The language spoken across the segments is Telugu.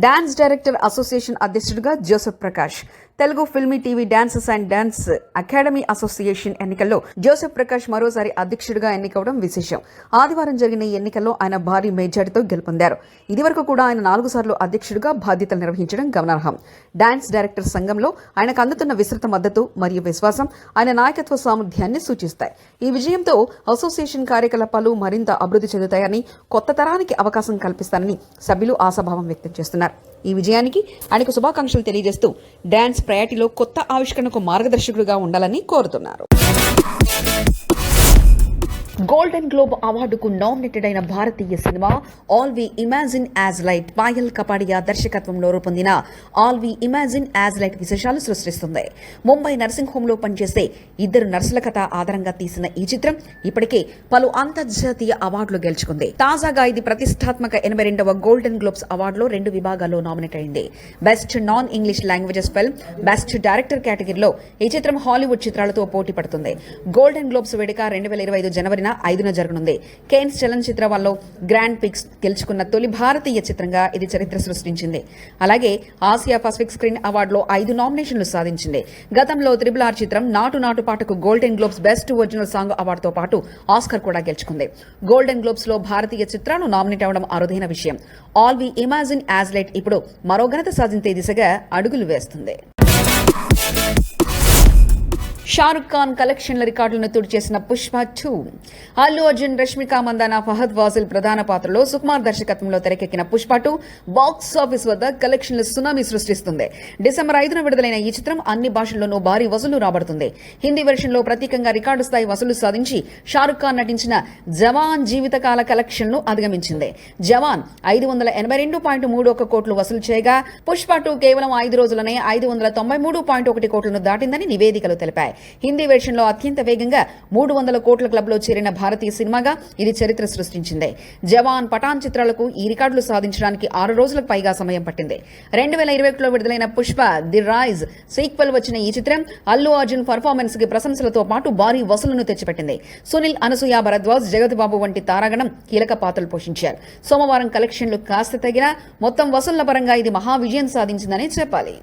డాన్స్ డైరెక్టర్ అసోసియేషన్ అధ్యక్షుడిగా Joseph Prakash. Telugu filmy TV dancers and dance academy association ఎన్నికల్లో జోసెఫ్ ప్రకాష్ మరోసారి అధ్యక్షుడిగా ఎన్నికవడం విశేషం. ఆదివారం జరిగిన ఈ ఎన్నికల్లో ఆయన భారీ మెజారిటీతో గెలుపొందారు. ఇదివరకు కూడా ఆయన 4 సార్లు అధ్యక్షుడిగా బాధ్యతలు నిర్వహించడం గమనార్హం. డాన్స్ డైరెక్టర్ సంఘంలో ఆయనకు అందుతున్న విస్తృత మద్దతు మరియు విశ్వాసం ఆయన నాయకత్వ సామర్థ్యాన్ని సూచిస్తాయి. ఈ విజయంతో అసోసియేషన్ కార్యకలాపాలు మరింత అభివృద్ధి చెందుతాయని, కొత్త తరానికి అవకాశం కల్పిస్తానని సభ్యులు ఆశాభావం వ్యక్తం చేస్తున్నారు. ఈ విజయానికి ఆయనకు శుభాకాంక్షలు తెలియజేస్తూ డాన్స్ ప్రయాటిలో కొత్త ఆవిష్కరణకు మార్గదర్శకుడిగా ఉండాలని కోరుతున్నారు. గోల్డెన్ గ్లోబ్ అవార్డుకు నామినేటెడ్ అయిన భారతీయ సినిమా ఆల్ వి imagine as Light Payal Kapadia దర్శకత్వంలో రూపొందిన ఆల్ వి ఇమాజిన్ యాజ్ లైట్ విశేషాలు సృష్టిస్తుంది. ముంబై నర్సింగ్ హోంలో పనిచేసే 2 నర్సుల కథ ఆధారంగా తీసిన ఈ చిత్రం ఇప్పటికే పలు అంతర్జాతీయ అవార్డులు గెలుచుకుంది. తాజాగా ఇది ప్రతిష్టాత్మక 82వ గోల్డెన్ గ్లోబ్స్ అవార్డులో 2 విభాగాల్లో నామినేట్ అయింది. Best non English languages film, best director కేటగిరీలో ఈ చిత్రం హాలీవుడ్ చిత్రాలతో పోటీ పడుతుంది. గోల్డెన్ గ్లోబ్స్ వేడుక 2025 జనవరి 5న జరగనుంది. కేన్స్ చలనచిత్రాల్లో గ్రాండ్ పిక్స్ గెలుచుకున్న తొలి భారతీయ చిత్రంగా ఇది చరిత్ర సృష్టించింది. అలాగే ఆసియా పసిఫిక్ స్క్రీన్ అవార్డులో 5 నామినేషన్లు సాధించింది. గతంలో RRR చిత్రం నాటు నాటు పాటకు Golden Globes best original song అవార్డుతో పాటు ఆస్కర్ కూడా గెలుచుకుంది. గోల్డెన్ గ్లోబ్స్ లో భారతీయ చిత్రాలు నామినేట్ అవడం అరుదైన విషయం. ఆల్ వి ఇమాజిన్ యాజ్ లైట్ ఇప్పుడు మరో ఘనత సాధించే దిశగా అడుగులు వేస్తుంది. షారుఖ్ ఖాన్ కలెక్షన్ల రికార్డులను తుడిచేసిన పుష్ప 2. అల్లు అర్జున్, రష్మిక మందాన, ఫహద్ ఫాజిల్ ప్రధాన పాత్రలో సుకుమార్ దర్శకత్వంలో తెరకెక్కిన పుష్ప 2 బాక్స్ ఆఫీస్ వద్ద కలెక్షన్ల సునామీ సృష్టిస్తుంది. డిసెంబర్ 5న విడుదలైన ఈ చిత్రం అన్ని భాషల్లోనూ భారీ వసూలు రాబడుతుంది. హిందీ వెర్షన్ లో ప్రత్యేకంగా రికార్డు స్థాయి వసూలు సాధించి షారుఖ్ ఖాన్ నటించిన జవాన్ జీవితకాల కలెక్షన్ను అధిగమించింది. జవాన్ 582.31 కోట్లు వసూలు చేయగా పుష్ప 2 కేవలం 5 రోజులనే 593.1 కోట్లను దాటిందని నివేదికలు తెలిపాయి. హిందీ వెర్షన్ లో అత్యంత వేగంగా 300 కోట్ల క్లబ్ లో చేరిన భారతీయ సినిమాగా ఇది చరిత్ర సృష్టించింది. జవాన్, పఠాన్ చిత్రాలకు ఈ రికార్డులు సాధించడానికి 6 రోజులకు పైగా సమయం పట్టింది. 2021లో విడుదలైన పుష్ప ది రైజ్ సీక్వెల్ వచ్చిన ఈ చిత్రం అల్లు అర్జున్ పర్ఫార్మెన్స్ కి ప్రశంసలతో పాటు భారీ వసూలును తెచ్చిపెట్టింది. సునీల్, అనసూయ భరద్వాజ్, జగత్ బాబు వంటి తారాగణం కీలక పాత్రలు పోషించారు. సోమవారం కలెక్షన్లు కాస్త తగినా మొత్తం వసూళ్ల పరంగా ఇది మహా విజయం సాధించిందని చెప్పాలి.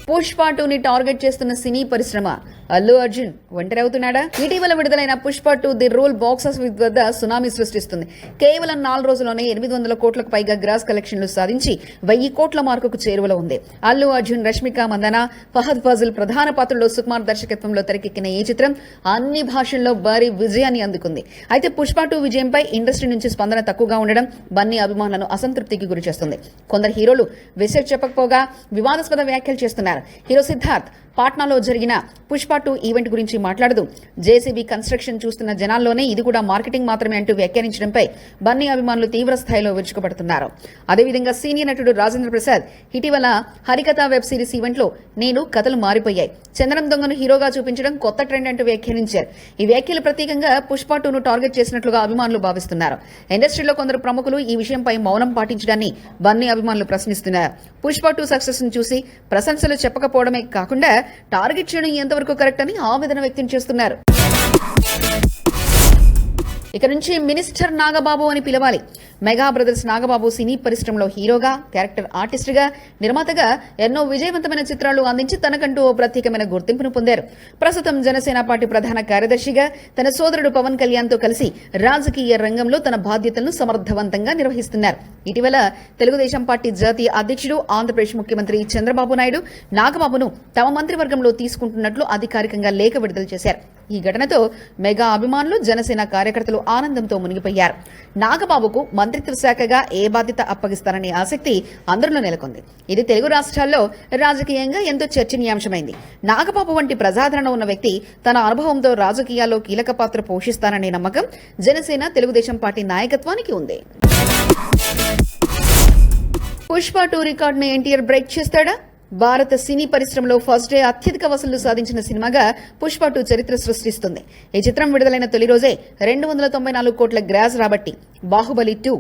పుష్ప 2ని టార్గెట్ చేస్తున్న సినీ పరిశ్రమ అల్లు అర్జున్ ఒంటరవుతున్నాడా? ఇటీవల విడుదలైన Pushpa 2 the rule box office వద్ద సునామీ సృష్టిస్తుంది. కేవలం 4 రోజుల్లోనే 800 కోట్లకు పైగా గ్రాస్ కలెక్షన్లు సాధించి 1000 కోట్ల మార్కుకు చేరువలో ఉంది. అల్లు అర్జున్, రష్మిక మందాన, ఫహద్ ఫాజిల్ ప్రధాన పాత్రలో సుకుమార్ దర్శకత్వంలో తెరకెక్కిన ఈ చిత్రం అన్ని భాషల్లో భారీ విజయాన్ని అందుకుంది. అయితే పుష్ప 2 విజయంపై ఇండస్ట్రీ నుంచి స్పందన తక్కువగా ఉండడం బన్నీ అభిమానులను అసంతృప్తికి గురిచేస్తుంది. కొందరు హీరోలు విషయం చెప్పకపోగా వివాదాస్పద వ్యాఖ్యలు చేస్తున్నారు. హీరో సిద్ధార్థ్ పాట్నాలో జరిగిన పుష్ప 2 ఈవెంట్ గురించి మాట్లాడుతూ జేసీబీ కన్స్ట్రక్షన్ చూస్తున్న జనాల్లోనే ఇది కూడా మార్కెటింగ్ మాత్రమే అంటూ వ్యాఖ్యానించడంపై బన్నీ అభిమానులు తీవ్ర స్థాయిలో విరుచుకుపడుతున్నారు. అదేవిధంగా సీనియర్ నటుడు రాజేంద్ర ప్రసాద్ ఇటీవల హరికథ వెబ్ సిరీస్ ఈవెంట్ లో నేను కథలు మారిపోయాయి, చందనం దొంగను హీరోగా చూపించడం కొత్త ట్రెండ్ అంటూ వ్యాఖ్యానించారు. ఈ వ్యాఖ్యలు ప్రత్యేకంగా పుష్ప 2ను టార్గెట్ చేసినట్లుగా అభిమానులు భావిస్తున్నారు. ఇండస్ట్రీలో కొందరు ప్రముఖులు ఈ విషయంపై మౌనం పాటించడాన్ని బన్నీ అభిమానులు ప్రశ్నిస్తున్నారు. పుష్ప 2 సక్సెస్ ను చూసి ప్రశంసలు చెప్పకపోవడమే కాకుండా టార్గెట్ చేయడం ఎంతవరకు కరెక్ట్ అని ఆవేదన వ్యక్తం చేస్తున్నారు. ఇక నుంచి మినిస్టర్ నాగబాబు అని పిలవాలి. మెగా బ్రదర్స్ నాగబాబు సినీ పరిశ్రమలో హీరోగా, క్యారెక్టర్ ఆర్టిస్టుగా, నిర్మాతగా ఎన్నో విజయవంతమైన చిత్రాలు అందించి తనకంటూ ఓ ప్రత్యేకమైన గుర్తింపును పొందారు. ప్రస్తుతం జనసేన పార్టీ ప్రధాన కార్యదర్శిగా తన సోదరుడు పవన్ కళ్యాణ్ తో కలిసి రాజకీయ రంగంలో తన బాధ్యతలను సమర్థవంతంగా నిర్వహిస్తున్నారు. ఇటీవల తెలుగుదేశం పార్టీ జాతీయ అధ్యక్షుడు, ఆంధ్రప్రదేశ్ ముఖ్యమంత్రి చంద్రబాబు నాయుడు నాగబాబును తమ మంత్రివర్గంలో తీసుకుంటున్నట్లు అధికారికంగా లేఖ విడుదల చేశారు. ఈ ఘటనతో మెగా అభిమానులు, జనసేన కార్యకర్తలు ఆనందంతో మునిగిపోయారు. నాగబాబుకు మంత్రిత్వ శాఖగా ఏ బాధ్యత అప్పగిస్తారనే ఆసక్తి అందరిలో నెలకొంది. ఇది తెలుగు రాష్ట్రాల్లో రాజకీయంగా ఎంతో చర్చనీయాంశమైంది. నాగబాబు వంటి ప్రజాదరణ ఉన్న వ్యక్తి తన అనుభవంతో రాజకీయాల్లో కీలక పాత్ర పోషిస్తారనే నమ్మకం జనసేన, తెలుగుదేశం పార్టీ నాయకత్వానికి ఉంది. పుష్ప 2 రికార్డును ఎన్టీఆర్ బ్రేక్ చేస్తాడా? భారత సినీ పరిశ్రమలో ఫస్ట్ డే అత్యధిక వసూళ్లు సాధించిన సినిమాగా పుష్ప 2 చరిత్ర సృష్టిస్తుంది. ఈ చిత్రం విడుదలైన తొలి రోజే 294 కోట్ల గ్రాస్ రాబట్టి బాహుబలి 2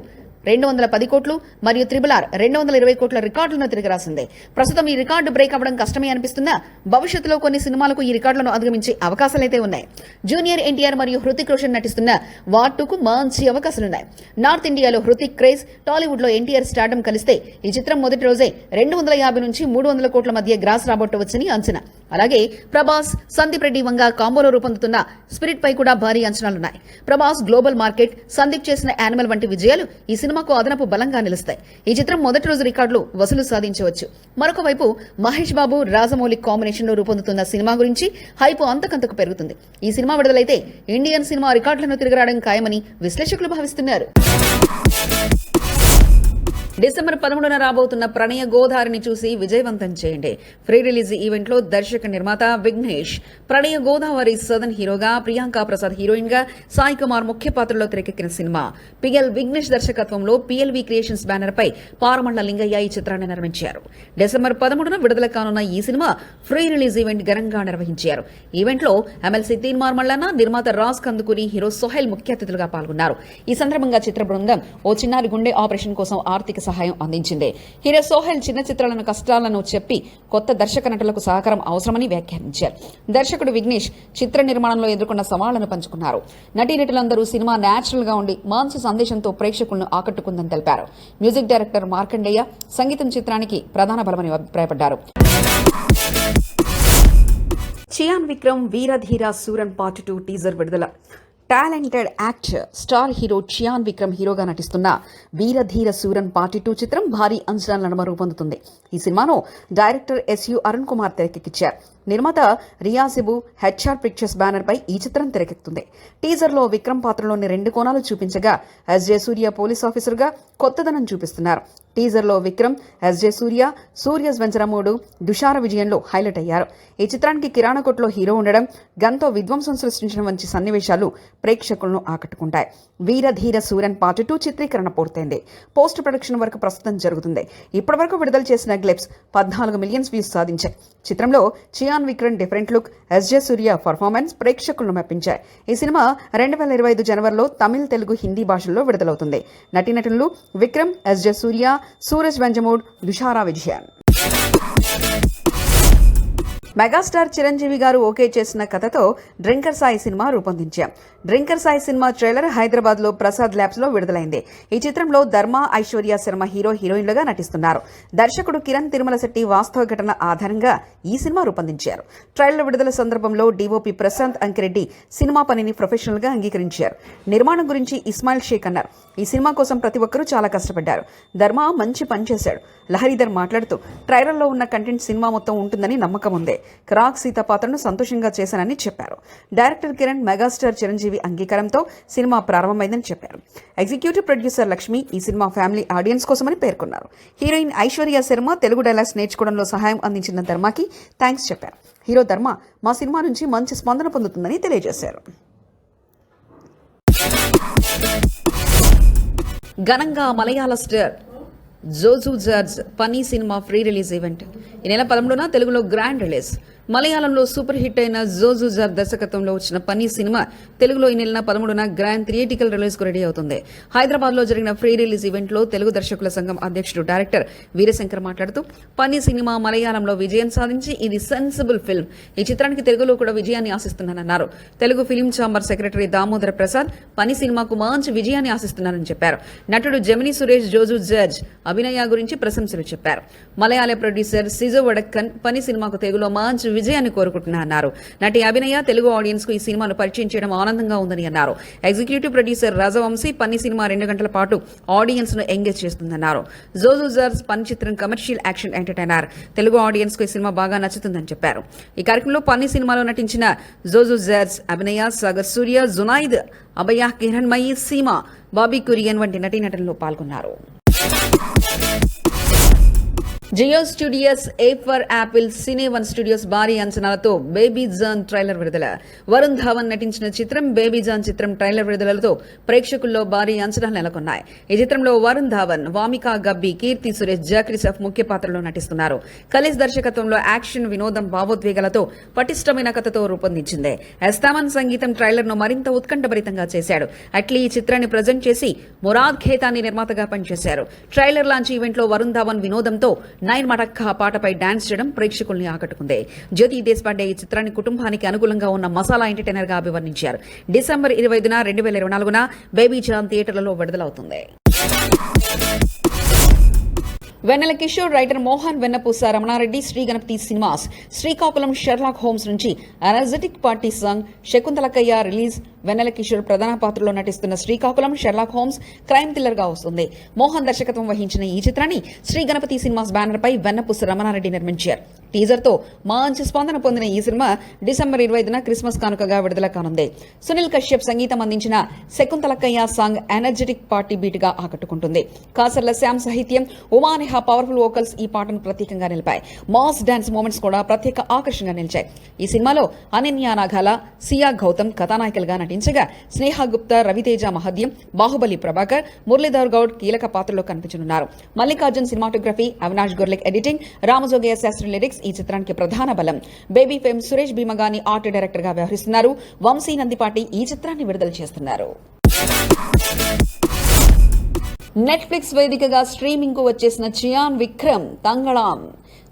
210 కోట్లు మరియు RRR 220 కోట్ల రికార్డులను తిరగరాసింది. ప్రస్తుతం ఈ రికార్డు బ్రేక్ అవ్వడం కష్టమే అనిపిస్తున్నా భవిష్యత్తులో కొన్ని సినిమాలకు ఈ రికార్డులను అధిగమించే అవకాశాలైతే ఉన్నాయి. జూనియర్ ఎన్టీఆర్ మరియు హృతిక్ రోషన్ నటిస్తున్న వార్ 2కు మంచి అవకాశాలున్నాయి. నార్త్ ఇండియాలో హృతిక్ క్రేజ్, టాలీవుడ్ లో ఎన్టీఆర్ స్టార్డమ్ కలిస్తే ఈ చిత్రం మొదటి రోజే 250 నుంచి 300 కోట్ల మధ్య గ్రాస్ రాబట్టవచ్చని అంచనా. అలాగే ప్రభాస్, సందీప్ రెడ్డి వంగ కాంబోలో రూపొందుతున్న స్పిరిట్ పై కూడా భారీ అంచనాలున్నాయి. ప్రభాస్ గ్లోబల్ మార్కెట్, సందీప్ చేసిన యానిమల్ వంటి విజయాలు ఈ సినిమాకు అదనపు బలంగా నిలుస్తాయి. ఈ చిత్రం మొదటి రోజు రికార్డులు వసూలు సాధించవచ్చు. మరొక వైపు మహేష్ బాబు, రాజమౌళి కాంబినేషన్ లో రూపొందుతున్న సినిమా గురించి హైప్ అంతకంతకు పెరుగుతుంది. ఈ సినిమా విడుదలైతే ఇండియన్ సినిమా రికార్డులను తిరగరావడం ఖాయమని విశ్లేషకులు భావిస్తున్నారు. డిసెంబర్ 13న రాబోతున్న ప్రణయ గోదారిని చూసి విజయవంతం చేయండి. ప్రీ రిలీజ్ ఈవెంట్ లో దర్శక నిర్మాత విఘ్నేష్ ప్రణయ గోదావరి సదన్ హీరోగా, ప్రియాంక ప్రసాద్ హీరోయిన్ గా, సాయి కుమార్ ముఖ్య పాత్రలో తెరకెక్కిన సినిమా. పిఎల్ విఘ్నేష్ దర్శకత్వంలో PLV క్రియేషన్స్ బ్యానర్ పై పారమళ్ల లింగయ్య ఈ చిత్రాన్ని నిర్మించారు. డిసెంబర్ 13న విడుదల కానున్న ఈ సినిమా ప్రీ రిలీజ్ ఈవెంట్ ఘనంగా నిర్వహించారు. ఈవెంట్ లో ఎమ్మెల్సీ తీన్మార్ మల్లన్న, నిర్మాత రాజ్ కందుకూరి, హీరో సోహెల్ ముఖ్య అతిథులుగా పాల్గొన్నారు. ఈ సందర్భంగా చిత్ర బృందం ఓ చిన్నారి గుండె ఆపరేషన్ కోసం ఆర్థిక సహాయం అందించింది. హీరో సోహెల్ చిన్న చిత్రాలను కష్టాలను చెప్పి కొత్త దర్శక నటులకు సహకారం అవసరమని వ్యాఖ్యానించారు. దర్శకుడు విఘ్నేష్ చిత్ర నిర్మాణంలో ఎదుర్కొన్న సవాళ్లను పంచుకున్నారు. నటీనటులందరూ సినిమా నేచురల్ గా ఉండి మంచి సందేశంతో ప్రేక్షకులను ఆకట్టుకుందని తెలిపారు. మ్యూజిక్ డైరెక్టర్ మార్కండేయ సంగీతం చిత్రానికి ప్రధాన బలమని అభిప్రాయపడ్డారు. చియాన్ విక్రమ్ వీరధీర సూరన్ పార్ట్ 2 టీజర్ విడుదల. Talented actor, star hero Chiyaan Vikram హీరోగా నటిస్తున్న వీరధీర సూరన్ పార్ట్ 2 చిత్రం భారీ అంచనాల నడుమ రూపొందుతుంది. ఈ సినిమాను డైరెక్టర్ SU అరుణ్ కుమార్ తెరకెక్కించారు. నిర్మాత రియాసిబు HR పిక్చర్స్ బ్యానర్ పై ఈ చిత్రం తెరకెక్కుతుంది. టీజర్ లో విక్రమ్ పాత్రలోని 2 కోణాలు చూపించగా SJ సూర్య పోలీస్ ఆఫీసర్ గా కొత్తదనం చూపిస్తున్నారు. టీజర్ లో విక్రమ్, SJ సూర్య వెంచరమూడు, దుషార విజయంలో హైలైట్ అయ్యారు. ఈ చిత్రానికి కిరాణా కొట్లో హీరో ఉండడం, గన్తో విధ్వంసం సృష్టించడం వంటి సన్నివేశాలు ప్రేక్షకులను ఆకట్టుకుంటాయి. వీరధీర సూరన్ పార్ట్ 2 చిత్రీకరణ పూర్తయింది. పోస్ట్ ప్రొడక్షన్ వర్క్ ప్రస్తుతం జరుగుతుంది. ఇప్పటివరకు విడుదల చేసిన గ్లిప్స్ 14 మిలియన్స్ వ్యూస్ సాధించాయి. చిత్రంలో Chiyaan Vikram different look, SJ సూర్య పర్ఫార్మెన్స్ ప్రేక్షకులను మెప్పించాయి. ఈ సినిమా 2025 జనవరిలో తమిళ్, తెలుగు, హిందీ భాషల్లో విడుదలవుతుంది. నటీనటులు Vikram, SJ Suriya, Suraj Venjaramoodu, Dushara Vijayan. Megastar Chiranjeevi garu okay చేసిన కథతో డ్రింకర్ సాయి సినిమా రూపొందించాం. డ్రింకర్ సాయి సినిమా ట్రైలర్ హైదరాబాద్ లో ప్రసాద్ ల్యాబ్స్ లో విడుదలైంది. ఈ చిత్రంలో ధర్మ, ఐశ్వర్య శర్మ హీరో హీరోయిన్లుగా నటిస్తున్నారు. దర్శకుడు కిరణ్ తిరుమల శెట్టి వాస్తవ ఘటన ఆధారంగా ఈ సినిమా రూపొందించారు. ట్రైలర్ విడుదల సందర్భంలో DOP ప్రశాంత్ అంకిరెడ్డి సినిమా పనిని ప్రొఫెషనల్ గా అంగీకరించారు. నిర్మాణం గురించి ఇస్మాయిల్ షేక్ అన్నారు, ఈ సినిమా కోసం ప్రతి ఒక్కరూ చాలా కష్టపడ్డారు. ధర్మ మంచి పని చేశాడు. లహరిధర్ మాట్లాడుతూ ట్రైలర్లో ఉన్న కంటెంట్ సినిమా మొత్తం ఉంటుందని నమ్మకం ఉంది. క్రాక్ సీత పాత్రను సంతోషంగా చేశానని చెప్పారు. డైరెక్టర్ కిరణ్, మెగాస్టార్ చిరంజీవి అంగీకారంతో సినిమా ప్రారంభమైందని చెప్పారు. ఎగ్జిక్యూటివ్ ప్రొడ్యూసర్ లక్ష్మి ఈ సినిమా ఫ్యామిలీ ఆడియన్స్ కోసమని పేర్కొన్నారు. హీరోయిన్ ఐశ్వర్య శర్మ తెలుగు డైలాగ్స్ నేర్చుకోవడంలో సహాయం అందించిన ధర్మకి థ్యాంక్స్ చెప్పారు. హీరో ధర్మ మా సినిమా నుంచి మంచి స్పందన పొందుతుందని తెలియజేశారు. ఘనంగా మలయాళ స్టార్ జోజు జార్జ్ పనీ సినిమా ప్రీ రిలీజ్ ఈవెంట్. ఈ నెల 11న తెలుగులో గ్రాండ్ రిలీజ్. మలయాళంలో సూపర్ హిట్ అయిన జోజు జార్ దర్శకత్వంలో వచ్చిన పనీ సినిమా తెలుగులో ఈ నెల 13న గ్రాండ్ థియేటికల్ రిలీజ్ కు రెడీ అవుతుంది. హైదరాబాద్ లో జరిగిన ప్రీ రిలీజ్ ఈవెంట్ లో తెలుగు దర్శకుల సంఘం అధ్యక్షుడు డైరెక్టర్ వీరశంకర్ మాట్లాడుతూ పనీ సినిమా మలయాళంలో విజయం సాధించి ఇది సెన్సిబుల్ ఫిల్మ్. ఈ చిత్రానికి తెలుగులో కూడా విజయాన్ని ఆశిస్తున్నానన్నారు. Telugu film chamber secretary Damodara Prasad Pani సినిమాకు మంచి విజయాన్ని ఆశిస్తున్నారని చెప్పారు. నటుడు జమినీ సురేష్ జోజు జార్జ్ అభినయ గురించి ప్రశంసలు చెప్పారు. మలయాళ ప్రొడ్యూసర్ సిజో వడక్కన్ పనీ సినిమాకు తెలుగులో మంచి విజయాన్ని కోరుకుంటున్నారన్నారు. నటి అభినయ తెలుగు ఆడియన్స్ కు ఈ సినిమాను పరిచయం చేయడం ఆనందంగా ఉందని అన్నారు. ఎగ్జిక్యూటివ్ ప్రొడ్యూసర్ రాజవంశీ పన్నీ సినిమా 2 గంటల పాటు ఆడియన్స్ ను ఎంగేజ్ చేస్తుందన్నారు. జోజు జార్జ్ పన్నీ చిత్రం commercial action entertainer. Telugu audience కు ఈ సినిమా బాగా నచ్చుతుందని చెప్పారు. ఈ కార్యక్రమంలో పన్నీ సినిమాలో నటించిన జోజు జార్జ్, అభినయ, సాగర్ సూర్య, జునైద్, అభయ, కిరణ్మయి, సీమా, బాబీ కురియన్ వంటి నటీనటులు పాల్గొన్నారు. Jio Studios, A for Apple, Cine One Studios భారీ అంచనాలతో బేబీ జాన్ ట్రైలర్ విడుదల. వరుణ్ ధావన్ నటించిన చిత్రం బేబీ జాన్ చిత్రం ట్రైలర్ విడుదలతో ప్రేక్షకుల్లో భారీ అంచనాలు నెలకొన్నాయి. ఈ చిత్రంలో వరుణ్ ధావన్, వామికా గబ్బి, కీర్తి సురేష్, జాక్రీ శ్రాఫ్ ముఖ్య పాత్రలో నటిస్తున్నారు. కలేజ్ దర్శకత్వంలో యాక్షన్, వినోదం, భావోద్వేగాలతో పటిష్టమైన కథతో రూపొందించింది. ఎస్తామన్ సంగీతం ట్రైలర్ ను మరింత ఉత్కంఠభరితంగా చేశాడు. అట్లీ ఈ చిత్రాన్ని ప్రజెంట్ చేసి మురాద్ ఖేతాని నిర్మాతగా పనిచేశారు. ట్రైలర్ లాంచ్ ఈవెంట్ లో వరుణ్ ధావన్ వినోదంతో నైన్ మటక్కా పాటపై డాన్స్ చేయడం ప్రేక్షకుల్ని ఆకట్టుకుంది. జ్యోతి దేశపాండే ఈ చిత్రాన్ని కుటుంబానికి అనుకూలంగా ఉన్న మసాలా ఎంటర్టైనర్ గా అభివర్ణించారు. డిసెంబర్ 25, 2024 బేబీ జాన్ థియేటర్లలో విడుదలవుతుంది. Vennela Kishore, writer Mohan Vennapusa, Ramana Reddy, Shri Ganapathi cinemas Srikakulam Sherlock Holmes నుంచి ఎనర్జెటిక్ పార్టీ సాంగ్ శకుంతలకయ్య రిలీజ్. వెన్నెల కిషోర్ ప్రధాన పాత్రలో నటిస్తున్న Srikakulam Sherlock Holmes crime thriller గా వస్తుంది. మోహన్ దర్శకత్వం వహించిన ఈ చిత్రాన్ని శ్రీ గణపతి సినిమాస్ బ్యానర్ పై వెన్నపూస రమణారెడ్డి నిర్మించారు. టీజర్ తో మంచి స్పందన పొందిన ఈ సినిమా డిసెంబర్ 25 క్రిస్మస్ కానుకగా విడుదల కానుంది. సునీల్ కశ్యప్ సంగీతం అందించిన శకుంతలకయ్య సాంగ్ ఎనర్జెటిక్ పార్టీ బీట్ గా ఆకట్టుకుంటుంది. కాసర్ల శ్యామ్ సాహిత్యం, ఉమానేహ పవర్ఫుల్ వోకల్స్ ఈ పాటను ప్రత్యేకంగా నిలిపాయి. మాస్ డాన్స్ మూమెంట్స్ కూడా ప్రత్యేక ఆకర్షణగా నిలిచాయి. ఈ సినిమాలో అనన్య నాగాల, సియా గౌతమ్ కథానాయకులుగా నటించగా స్నేహ గుప్తా, రవితేజ మహద్యం, బాహుబలి ప్రభాకర్, మురళీధర్ గౌడ్ కీలక పాత్రలో కనిపించనున్నారు. Mallikarjun cinematography, Avinash Gorlik editing, Ramajogayya Sastry lyrics ఈ చిత్రానికి ప్రధాన బలం. Baby fame Suresh Bheemagani art director గా వ్యవహరిస్తున్నారు. వంశీ నందిపాటి ఈ చిత్రాన్ని విడుదల చేస్తున్నారు. నెట్ఫ్లిక్స్ వేదికగా స్ట్రీమింగ్ కు వచ్చేసిన చియాన్ విక్రమ్ తంగళాం.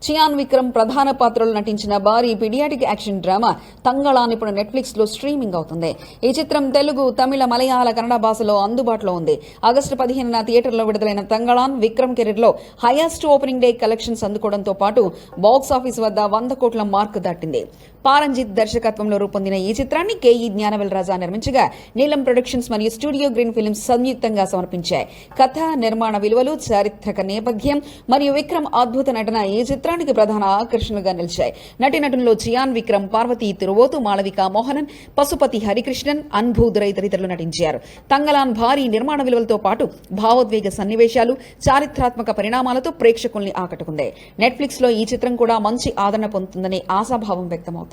చియాన్ విక్రమ్ ప్రధాన పాత్రలో నటించిన భారీ పీడియాటిక్ యాక్షన్ డ్రామా తంగళాన్ ఇప్పుడు నెట్ఫ్లిక్స్ లో స్ట్రీమింగ్ అవుతుంది. ఈ చిత్రం తెలుగు, తమిళ, మలయాళ, కన్నడ భాషలో అందుబాటులో ఉంది. ఆగస్టు 15న థియేటర్లో విడుదలైన తంగళాన్ విక్రమ్ కెరీర్ లో హైయెస్ట్ ఓపెనింగ్ డే కలెక్షన్స్ అందుకోవడంతో పాటు బాక్స్ ఆఫీస్ వద్ద 100 కోట్ల మార్క్ దాటింది. పారంజిత్ దర్శకత్వంలో రూపొందిన ఈ చిత్రాన్ని కేఈ జ్ఞానవేల్ రాజా నిర్మించగా నీలం ప్రొడక్షన్స్ మరియు స్టూడియో గ్రీన్ ఫిల్మ్స్ సంయుక్తంగా సమర్పించాయి. కథ, నిర్మాణ విలువలు, చారిత్రక నేపథ్యం మరియు విక్రమ్ అద్భుత నటన ఈ చిత్రానికి ప్రధాన ఆకర్షణగా నిలిచాయి. నటీనటుల్లో చియాన్ విక్రమ్, పార్వతీ తిరువోతు, మాళవిక మోహనన్, పశుపతి హరికృష్ణన్, అన్భూదురై తదితరులు నటించారు. తంగళాన్ భారీ నిర్మాణ విలువలతో పాటు భావోద్వేగ సన్నివేశాలు, చారిత్రాత్మక పరిణామాలతో ప్రేక్షకుల్ని ఆకట్టుకుంది. నెట్ఫ్లిక్స్ లో ఈ చిత్రం కూడా మంచి ఆదరణ పొందుతుందనే ఆశాభావం వ్యక్తమవుతుంది.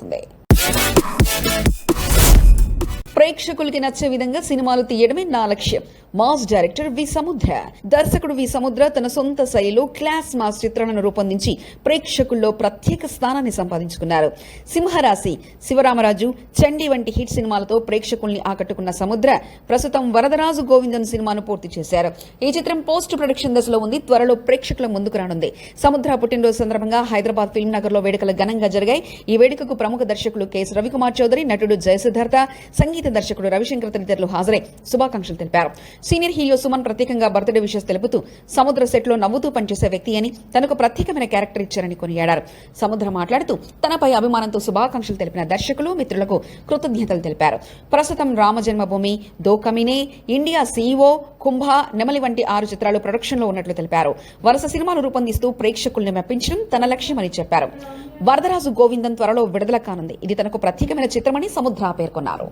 ప్రేక్షకులకి నచ్చే విధంగా సినిమాలు తీయడమే నా లక్ష్యం. మాస్ డైరెక్టర్ వి సముద్ర. దర్శకుడు వి సముద్ర తన సొంత శైలిలో క్లాస్ మాస్ చిత్రాలను రూపొందించి ప్రేక్షకుల్లో ప్రత్యేక స్థానాన్ని సంపాదించుకున్నారు. సింహరాశి, శివరామరాజు, చండీ వంటి హిట్ సినిమాలతో ప్రేక్షకుల్ని ఆకట్టుకున్న సముద్ర ప్రస్తుతం వరదరాజు గోవిందన్ సినిమాను పూర్తి చేశారు. ఈ చిత్రం పోస్ట్ ప్రొడక్షన్ దశలో ఉంది. త్వరలో ప్రేక్షకుల ముందుకు రానుంది. సముద్ర పుట్టినరోజు సందర్భంగా హైదరాబాద్ ఫిల్మ్ నగర్ లో వేడుకలు ఘనంగా జరిగాయి. ఈ వేడుకకు ప్రముఖ దర్శకులు కెఎస్ రవికుమార్ చౌదరి, నటుడు జయసిద్ధార్థ, సంగీత దర్శకుడు రవిశంకర్ తదితరులు హాజరై శుభాకాంక్షలు తెలిపారు. సీనియర్ హీరో సుమన్ ప్రత్యేకంగా బర్త్డే విషెస్ తెలుపుతూ సముద్ర సెట్ లో నవ్వుతూ పనిచేసే వ్యక్తి అని, తనకు ప్రత్యేకమైన క్యారెక్టర్ ఇచ్చారని కొనియాడారు. సముద్ర మాట్లాడుతూ తనపై అభిమానంతో శుభాకాంక్షలు తెలిపిన దర్శకులు, మిత్రులకు కృతజ్ఞతలు తెలిపారు. ప్రస్తుతం రామజన్మభూమి, దో కమినే, ఇండియా సీఈఓ, కుంభ, నెమలి వంటి 6 చిత్రాలు ప్రొడక్షన్ లో ఉన్నట్లు తెలిపారు. వరుస సినిమాలు రూపొందిస్తూ ప్రేక్షకుల్ని మెప్పించడం తన లక్ష్యమని చెప్పారు. వరదరాజు గోవిందన్ త్వరలో విడుదల కానుంది. ఇది తనకు ప్రత్యేకమైన చిత్రమని సముద్ర పేర్కొన్నారు.